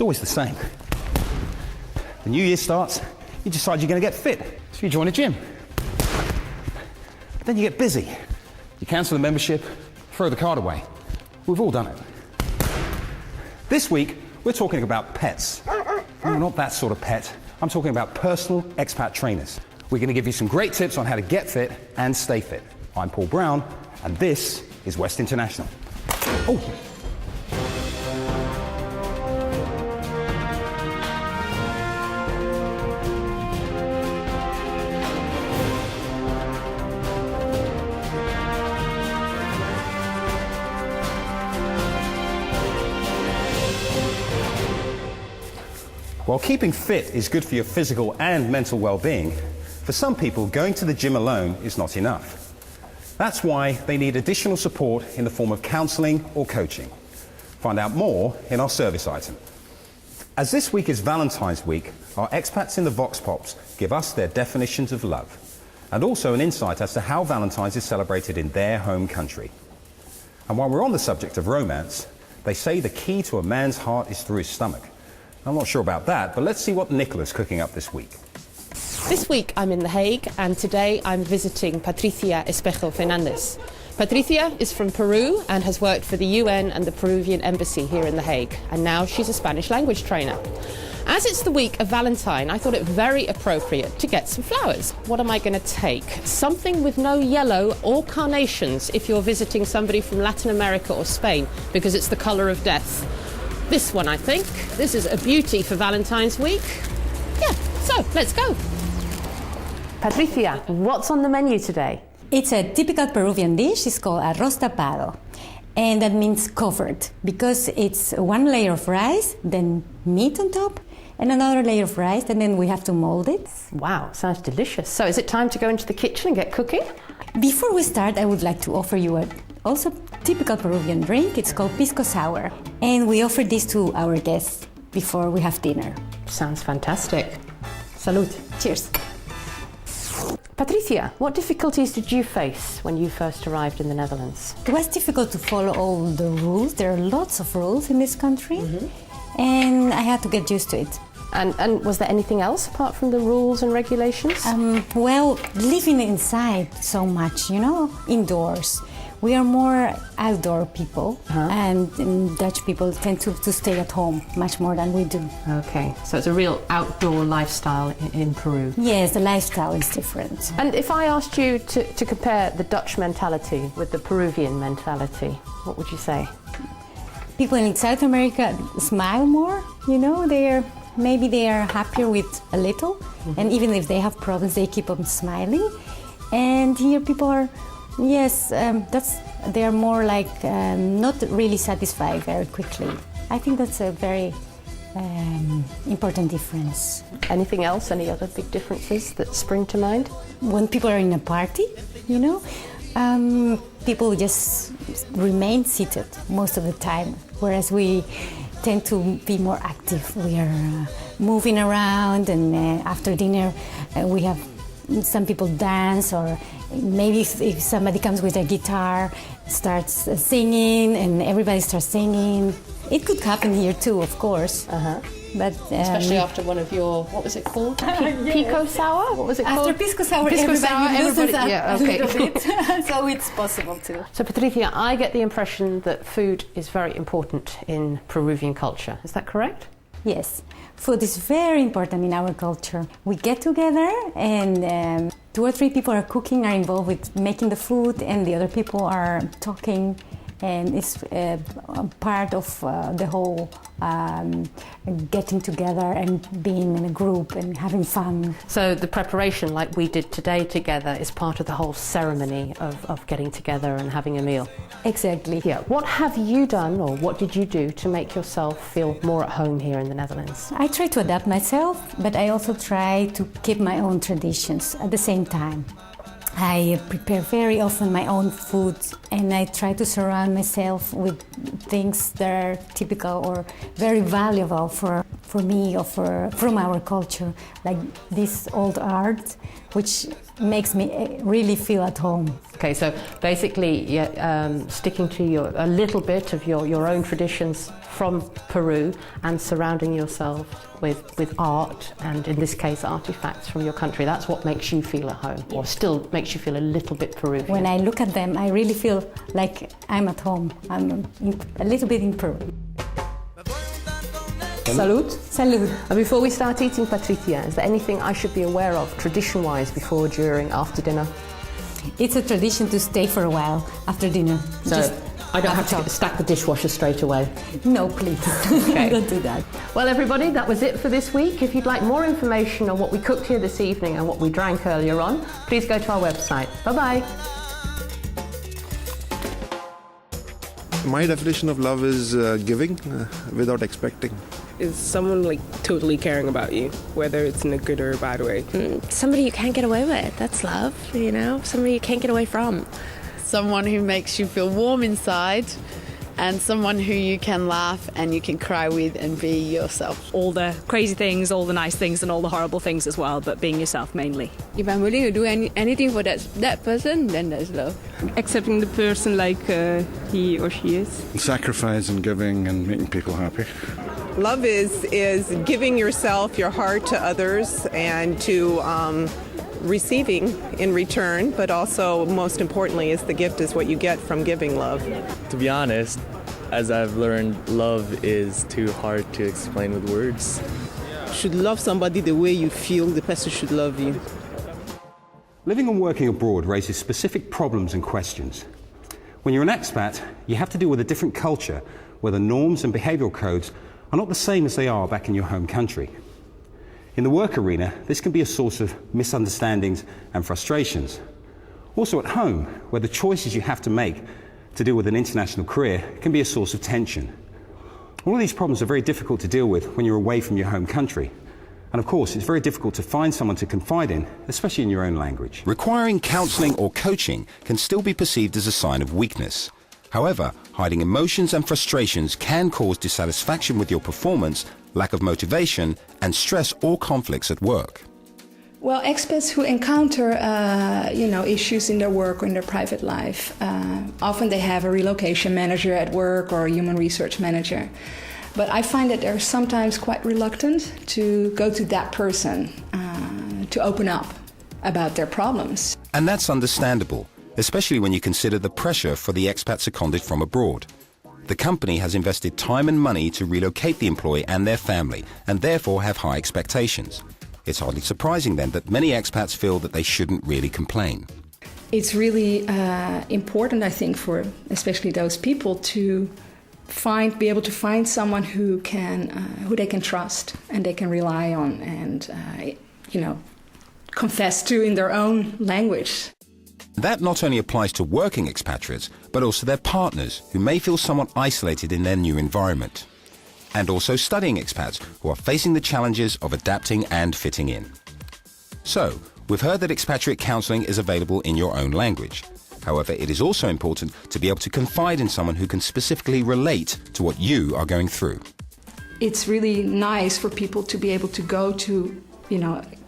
always the same. The new year starts, you decide you're going to get fit, so you join a gym. Then you get busy. You cancel the membership, throw the card away. We've all done it. This week, we're talking about pets. No, not that sort of pet. I'm talking about personal expat trainers. We're going to give you some great tips on how to get fit and stay fit. I'm Paul Brown, and this is West International. Oh. While keeping fit is good for your physical and mental well-being, for some people going to the gym alone is not enough. That's why they need additional support in the form of counselling or coaching. Find out more in our service item. As this week is Valentine's week, our expats in the VOXPOPS give us their definitions of love, and also an insight as to how Valentine's is celebrated in their home country. And while we're on the subject of romance, they say the key to a man's heart is through his stomach. I'm not sure about that, but let's see what Nicola's cooking up this week. This week I'm in The Hague, and today I'm visiting Patricia Espejo Fernandez. Patricia is from Peru and has worked for the UN and the Peruvian embassy here in The Hague, and now she's a Spanish language trainer. As it's the week of Valentine, I thought it very appropriate to get some flowers. What am I going to take? Something with no yellow or carnations if you're visiting somebody from Latin America or Spain, because it's the colour of death. This one, I think. This is a beauty for Valentine's week. Yeah, so let's go. Patricia, what's on the menu today? It's a typical Peruvian dish. It's called arroz tapado. And that means covered, because it's one layer of rice, then meat on top, and another layer of rice, and then we have to mold it. Wow, sounds delicious. So is it time to go into the kitchen and get cooking? Before we start, I would like to offer you a also typical Peruvian drink. It's called pisco sour. And we offer this to our guests before we have dinner. Sounds fantastic. Salud. Cheers. Patricia, what difficulties did you face when you first arrived in the Netherlands? It was difficult to follow all the rules. There are lots of rules in this country. And I had to get used to it. And was there anything else apart from the rules and regulations? Well, living inside so much, indoors. We are more outdoor people, and Dutch people tend to stay at home much more than we do. Okay, so it's a real outdoor lifestyle in Peru. Yes, the lifestyle is different. And if I asked you to compare the Dutch mentality with the Peruvian mentality, what would you say? People in South America smile more, maybe they are happier with a little, and even if they have problems, they keep on smiling. And here people are, they are more like not really satisfied very quickly. I think that's a very important difference. Anything else? Any other big differences that spring to mind? When people are in a party, people just remain seated most of the time, whereas we tend to be more active. We are moving around, and after dinner we have some people dance, or maybe if somebody comes with a guitar, starts singing, and everybody starts singing. It could happen here too, of course. But especially after one of your, what was it called? Pico sour? What was it called? After pisco sour, everybody loses a little bit. So it's possible too. So Patricia, I get the impression that food is very important in Peruvian culture. Is that correct? Yes, food is very important in our culture. We get together, and 2 or 3 people are cooking, are involved with making the food, and the other people are talking, and it's a part of the whole getting together and being in a group and having fun. So the preparation, like we did today together, is part of the whole ceremony of getting together and having a meal? Exactly. Yeah. What have you done, or what did you do to make yourself feel more at home here in the Netherlands? I try to adapt myself, but I also try to keep my own traditions at the same time. I prepare very often my own food, and I try to surround myself with things that are typical or very valuable for for me or from our culture, like this old art, which makes me really feel at home. Okay, so basically sticking to a little bit of your own traditions from Peru and surrounding yourself with art, and in this case artifacts from your country. That's what makes you feel at home, or still makes you feel a little bit Peruvian. When I look at them, I really feel like I'm at home. I'm a little bit in Peru. Salud. Salud. And before we start eating, Patricia, is there anything I should be aware of, tradition-wise, before, during, after dinner? It's a tradition to stay for a while after dinner. So I don't have to stack the dishwasher straight away? No, please. Okay. Don't do that. Well, everybody, that was it for this week. If you'd like more information on what we cooked here this evening and what we drank earlier on, please go to our website. Bye-bye. My definition of love is giving without expecting. Is someone like totally caring about you, whether it's in a good or a bad way. Somebody you can't get away with, that's love, you know, somebody you can't get away from. Someone who makes you feel warm inside, and someone who you can laugh and you can cry with and be yourself. All the crazy things, all the nice things and all the horrible things as well, but being yourself mainly. If I'm willing to do anything for that person, then that's love. Accepting the person like he or she is. Sacrifice and giving and making people happy. Love is giving yourself, your heart to others, and to receiving in return, but also most importantly is the gift is what you get from giving love. To be honest, as I've learned, love is too hard to explain with words. You should love somebody the way you feel the person should love you. Living and working abroad raises specific problems and questions. When you're an expat, you have to deal with a different culture where the norms and behavioural codes are not the same as they are back in your home country. In the work arena, this can be a source of misunderstandings and frustrations. Also at home, where the choices you have to make to deal with an international career can be a source of tension. All of these problems are very difficult to deal with when you're away from your home country. And of course, it's very difficult to find someone to confide in, especially in your own language. Requiring counselling or coaching can still be perceived as a sign of weakness. However, hiding emotions and frustrations can cause dissatisfaction with your performance, lack of motivation, and stress or conflicts at work. Well, expats who encounter, issues in their work or in their private life, often they have a relocation manager at work or a human resource manager. But I find that they're sometimes quite reluctant to go to that person to open up about their problems. And that's understandable, especially when you consider the pressure for the expat seconded from abroad. The company has invested time and money to relocate the employee and their family, and therefore have high expectations. It's hardly surprising then that many expats feel that they shouldn't really complain. It's really important, I think, for especially those people to be able to find someone who they can trust and they can rely on and confess to in their own language. That not only applies to working expatriates, but also their partners, who may feel somewhat isolated in their new environment. And also studying expats, who are facing the challenges of adapting and fitting in. So, we've heard that expatriate counselling is available in your own language. However, it is also important to be able to confide in someone who can specifically relate to what you are going through. It's really nice for people to be able to go to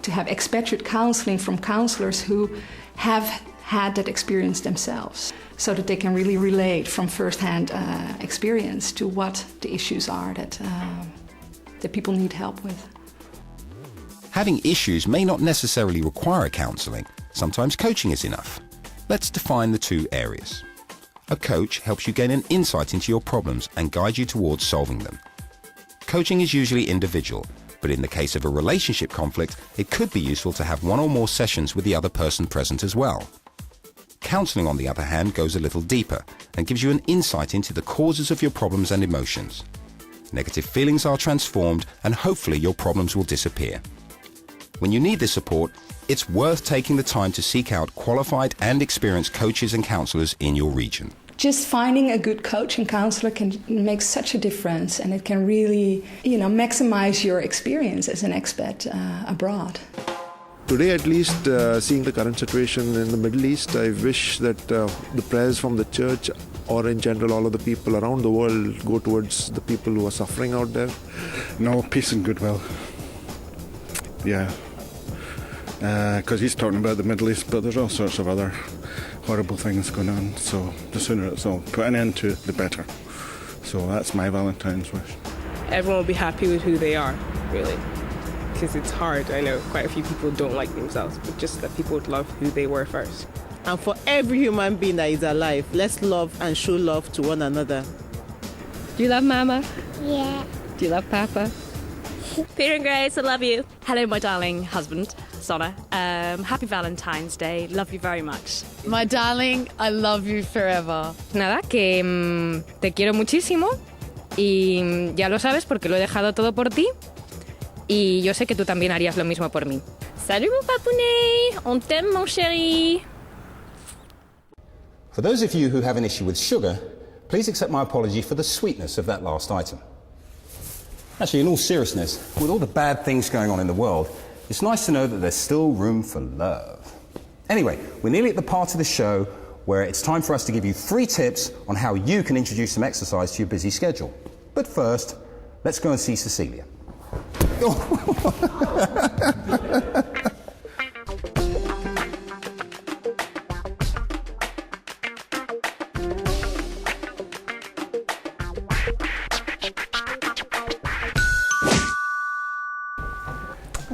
have expatriate counselling from counsellors who have had that experience themselves, so that they can really relate from first-hand experience to what the issues are that people need help with. Having issues may not necessarily require counselling. Sometimes coaching is enough. Let's define the two areas. A coach helps you gain an insight into your problems and guide you towards solving them. Coaching is usually individual, but in the case of a relationship conflict, it could be useful to have one or more sessions with the other person present as well. Counselling, on the other hand, goes a little deeper and gives you an insight into the causes of your problems and emotions. Negative feelings are transformed and hopefully your problems will disappear. When you need this support, it's worth taking the time to seek out qualified and experienced coaches and counsellors in your region. Just finding a good coach and counsellor can make such a difference, and it can really, maximize your experience as an expat abroad. Today, at least, seeing the current situation in the Middle East, I wish that the prayers from the church or in general all of the people around the world go towards the people who are suffering out there? No, peace and goodwill. Yeah. Because he's talking about the Middle East, but there's all sorts of other horrible things going on. So the sooner it's all put an end to, the better. So that's my Valentine's wish. Everyone will be happy with who they are, really. Because it's hard. I know quite a few people don't like themselves, but just that people would love who they were first. And for every human being that is alive, let's love and show love to one another. Do you love Mama? Yeah. Do you love Papa? Peter and Grace, I love you. Hello, my darling husband, Sonna. Happy Valentine's Day. Love you very much. My darling, I love you forever. Nada, que te quiero muchísimo y ya lo sabes porque lo he dejado todo por ti y yo sé que tú también harías lo mismo por mí. Salut mon papounet, on t'aime mon chéri. For those of you who have an issue with sugar, please accept my apology for the sweetness of that last item. Actually, in all seriousness, with all the bad things going on in the world, it's nice to know that there's still room for love. Anyway, we're nearly at the part of the show where it's time for us to give you 3 tips on how you can introduce some exercise to your busy schedule. But first, let's go and see Cecilia.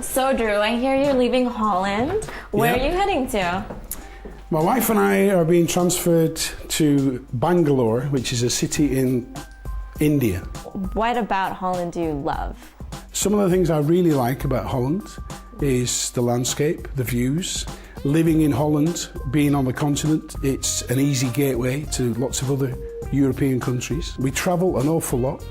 So Drew, I hear you're leaving Holland. Where are you heading to? My wife and I are being transferred to Bangalore, which is a city in India. What about Holland do you love? Some of the things I really like about Holland is the landscape, the views. Living in Holland, being on the continent, it's an easy gateway to lots of other European countries. We travel an awful lot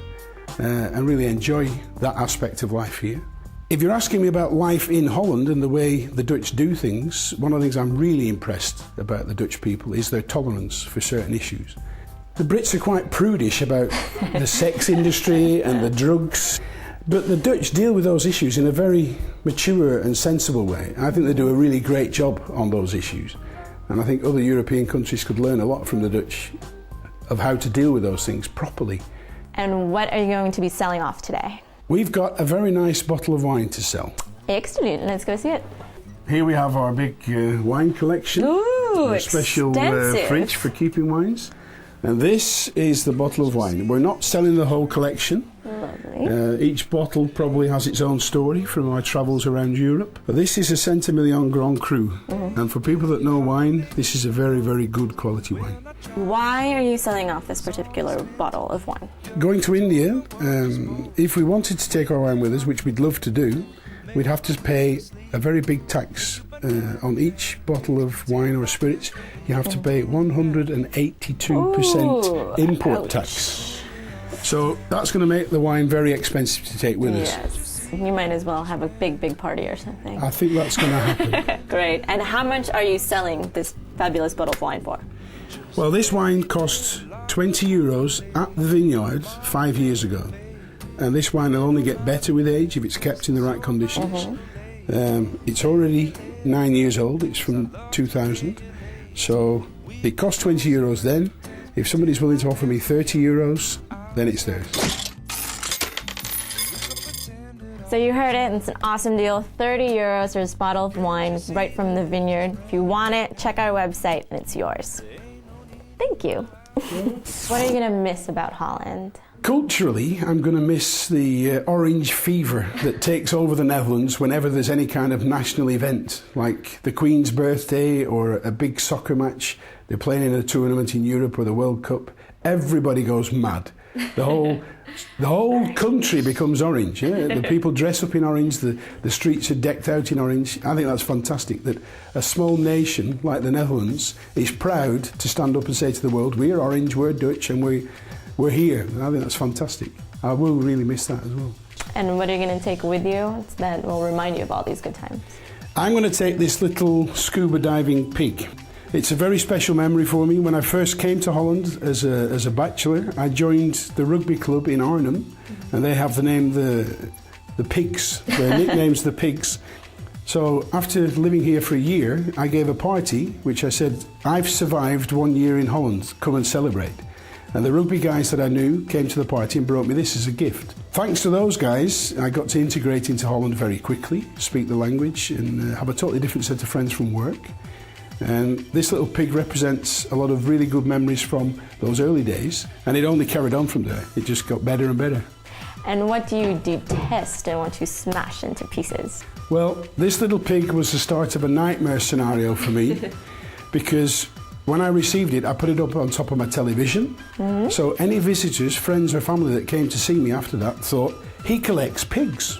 and really enjoy that aspect of life here. If you're asking me about life in Holland and the way the Dutch do things, one of the things I'm really impressed about the Dutch people is their tolerance for certain issues. The Brits are quite prudish about the sex industry and the drugs, but the Dutch deal with those issues in a very mature and sensible way. I think they do a really great job on those issues, and I think other European countries could learn a lot from the Dutch of how to deal with those things properly. And what are you going to be selling off today? We've got a very nice bottle of wine to sell. Extraordinary, let's go see it. Here we have our big wine collection. Ooh, a special fridge for keeping wines. And this is the bottle of wine. We're not selling the whole collection. Lovely. Each bottle probably has its own story from our travels around Europe. But this is a Centimillion Grand Cru. And for people that know wine, this is a very, very good quality wine. Why are you selling off this particular bottle of wine? Going to India, if we wanted to take our wine with us, which we'd love to do, we'd have to pay a very big tax. On each bottle of wine or spirits, you have to pay 182% import tax. So that's going to make the wine very expensive to take with us. Yes, you might as well have a big party or something. I think that's going to happen. Great. And how much are you selling this fabulous bottle of wine for? Well, this wine cost 20 euros at the vineyard 5 years ago. And this wine will only get better with age if it's kept in the right conditions. It's already 9 years old, it's from 2000. So it cost 20 euros then. If somebody's willing to offer me 30 euros, then it's theirs. So you heard it, it's an awesome deal. 30 euros for this bottle of wine right from the vineyard. If you want it, check our website and it's yours. Thank you. What are you going to miss about Holland? Culturally, I'm going to miss the orange fever that takes over the Netherlands whenever there's any kind of national event, like the Queen's birthday or a big soccer match. They're playing in a tournament in Europe or the World Cup. Everybody goes mad. The whole country becomes orange. Yeah? The people dress up in orange. The streets are decked out in orange. I think that's fantastic that a small nation like the Netherlands is proud to stand up and say to the world, we are orange, we're Dutch, and we're here. I think that's fantastic. I will really miss that as well. And what are you going to take with you that will remind you of all these good times? I'm going to take this little scuba diving pig. It's a very special memory for me. When I first came to Holland as a bachelor, I joined the rugby club in Arnhem, and they have the name the Pigs. Their nickname's the Pigs. So after living here for a year, I gave a party which I said, I've survived 1 year in Holland, come and celebrate. And the rugby guys that I knew came to the party and brought me this as a gift. Thanks to those guys, I got to integrate into Holland very quickly, speak the language, and have a totally different set of friends from work. And this little pig represents a lot of really good memories from those early days, and it only carried on from there. It just got better and better. And what do you detest and want to smash into pieces? Well, this little pig was the start of a nightmare scenario for me because when I received it, I put it up on top of my television. So any visitors, friends or family that came to see me after that thought, he collects pigs.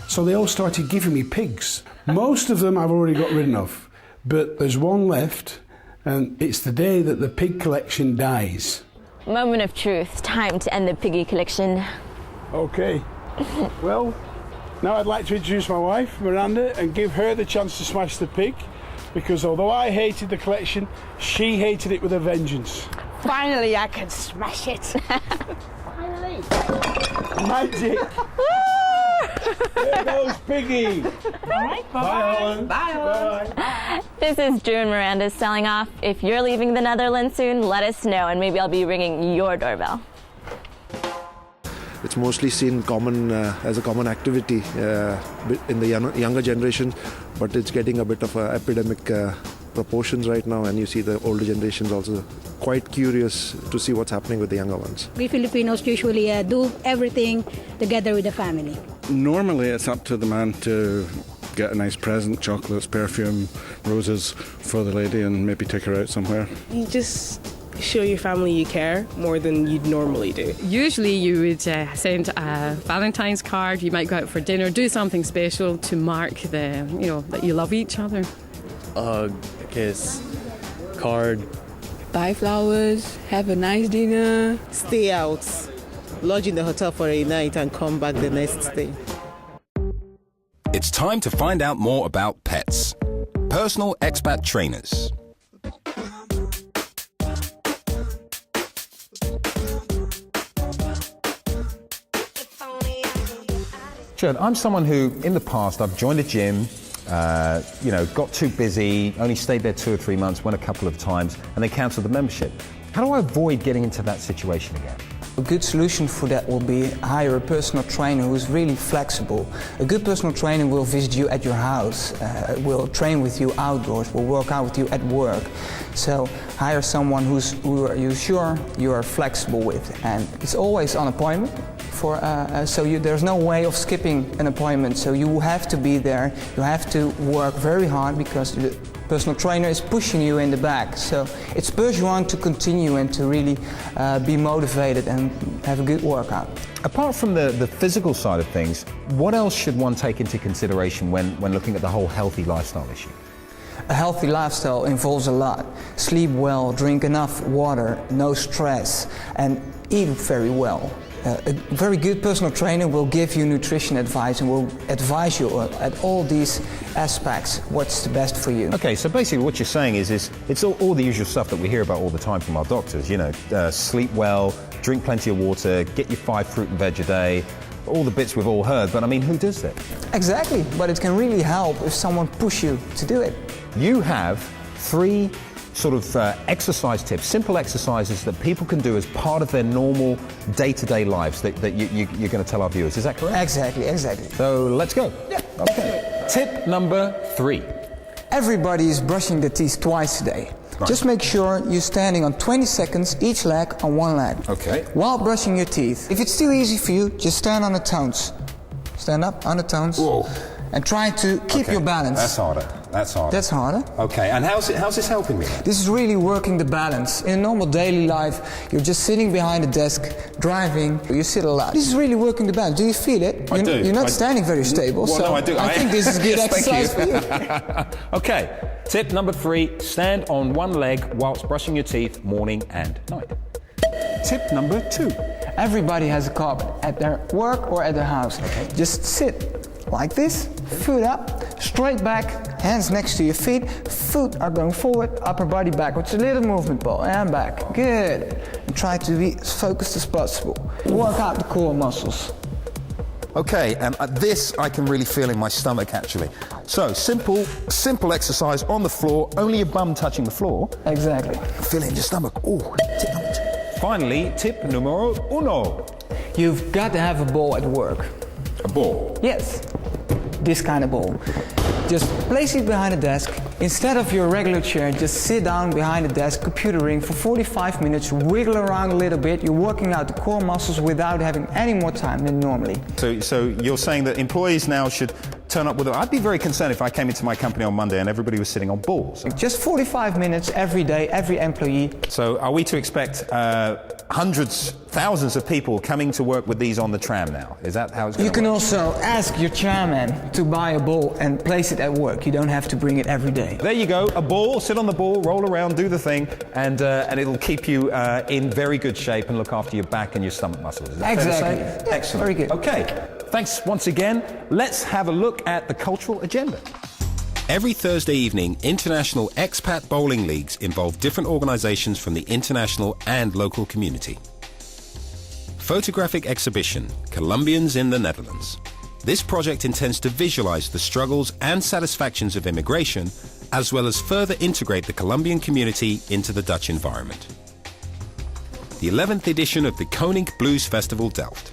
So they all started giving me pigs. Most of them I've already got rid of, but there's one left, and it's the day that the pig collection dies. Moment of truth, time to end the piggy collection. Okay, well, now I'd like to introduce my wife, Miranda, and give her the chance to smash the pig, because although I hated the collection, she hated it with a vengeance. Finally, I can smash it. Finally. Magic. There goes Piggy. All right, bye-bye. Bye, Holland. Bye, Holland. Bye. This is Drew and Miranda signing off. If you're leaving the Netherlands soon, let us know, and maybe I'll be ringing your doorbell. It's mostly seen common as a common activity in the younger generation, but it's getting a bit of epidemic proportions right now, and you see the older generations also quite curious to see what's happening with the younger ones. We Filipinos usually do everything together with the family. Normally it's up to the man to get a nice present, chocolates, perfume, roses for the lady, and maybe take her out somewhere. You just show your family you care more than you'd normally do. Usually you would send a Valentine's card, you might go out for dinner, do something special to mark the, that you love each other. A kiss, card. Buy flowers, have a nice dinner, stay out, lodge in the hotel for a night and come back the next day. It's time to find out more about pets. Personal expat trainers. Tjeerd, I'm someone who, in the past, I've joined a gym, got too busy, only stayed there 2 or 3 months, went a couple of times, and then cancelled the membership. How do I avoid getting into that situation again? A good solution for that will be hire a personal trainer who is really flexible. A good personal trainer will visit you at your house, will train with you outdoors, will work out with you at work. So hire someone who you're sure you are flexible with, and it's always on appointment. There's no way of skipping an appointment, so you have to be there. You have to work very hard because the personal trainer is pushing you in the back. So it spurs you on to continue and to really be motivated and have a good workout. Apart from the physical side of things, what else should one take into consideration when looking at the whole healthy lifestyle issue? A healthy lifestyle involves a lot. Sleep well, drink enough water, no stress, and eat very well. A very good personal trainer will give you nutrition advice and will advise you at all these aspects what's the best for you. Okay, so basically what you're saying is it's all the usual stuff that we hear about all the time from our doctors, sleep well, drink plenty of water, get your 5 fruit and veg a day, all the bits we've all heard, but I mean, who does that? Exactly, but it can really help if someone pushes you to do it. You have 3 sort of exercise tips, simple exercises that people can do as part of their normal day-to-day lives that you're going to tell our viewers. Is that correct? Exactly. So let's go. Yeah. Okay. Tip number 3. Everybody is brushing their teeth twice a day. Right. Just make sure you're standing on 20 seconds each leg on one leg. Okay. While brushing your teeth. If it's too easy for you, just stand on the toes. Stand up on the toes. Whoa. And try to keep your balance. That's harder. That's harder. Okay, and how's this helping me? This is really working the balance. In a normal daily life, you're just sitting behind a desk, driving, you sit a lot. This is really working the balance. Do you feel it? I do. You're not standing very stable, well, so no, I do. I think this is good exercise for you. Okay, tip number 3, stand on one leg whilst brushing your teeth morning and night. Tip number 2. Everybody has a carpet at their work or at their house. Okay. Just sit like this, foot up, straight back, hands next to your feet, foot are going forward, upper body backwards, a little movement ball, and back. Good. And try to be as focused as possible. Work out the core muscles. Okay, and this I can really feel in my stomach actually. So simple exercise on the floor, only your bum touching the floor. Exactly. Feel it in your stomach. Oh, tip number 2. Finally, tip numero uno. You've got to have a ball at work. A ball? Yes, this kind of ball. Just place it behind the desk. Instead of your regular chair, just sit down behind the desk, computering for 45 minutes, wiggle around a little bit. You're working out the core muscles without having any more time than normally. So you're saying that employees now should turn up with I'd be very concerned if I came into my company on Monday and everybody was sitting on balls. Just 45 minutes every day, every employee. So are we to expect hundreds, thousands of people coming to work with these on the tram now? Is that how it's going to work? You can also ask your chairman to buy a ball and place it at work. You don't have to bring it every day. There you go, a ball, sit on the ball, roll around, do the thing, and it'll keep you in very good shape and look after your back and your stomach muscles. Is that exactly. fair to say? Yeah, excellent. very good. Okay, thanks once again. Let's have a look at the cultural agenda. Every Thursday evening, international expat bowling leagues involve different organisations from the international and local community. Photographic exhibition, Colombians in the Netherlands. This project intends to visualise the struggles and satisfactions of immigration, as well as further integrate the Colombian community into the Dutch environment. The 11th edition of the Koning Blues Festival Delft.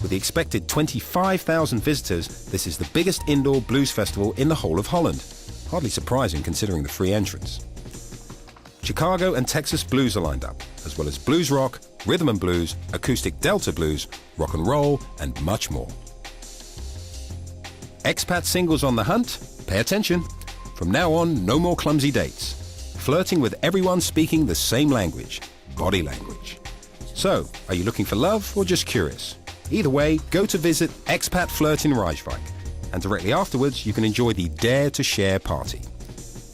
With the expected 25,000 visitors, this is the biggest indoor blues festival in the whole of Holland. Hardly surprising considering the free entrance. Chicago and Texas blues are lined up, as well as blues rock, rhythm and blues, acoustic Delta blues, rock and roll, and much more. Expat singles on the hunt? Pay attention. From now on, no more clumsy dates. Flirting with everyone speaking the same language, body language. So, are you looking for love or just curious? Either way, go to visit Expat Flirt in Rijswijk, and directly afterwards you can enjoy the Dare to Share party.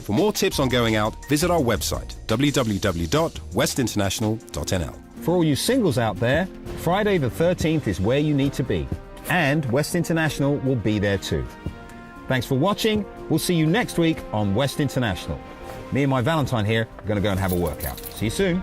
For more tips on going out, visit our website, www.westinternational.nl. For all you singles out there, Friday the 13th is where you need to be. And West International will be there too. Thanks for watching. We'll see you next week on West International. Me and my Valentine here are going to go and have a workout. See you soon.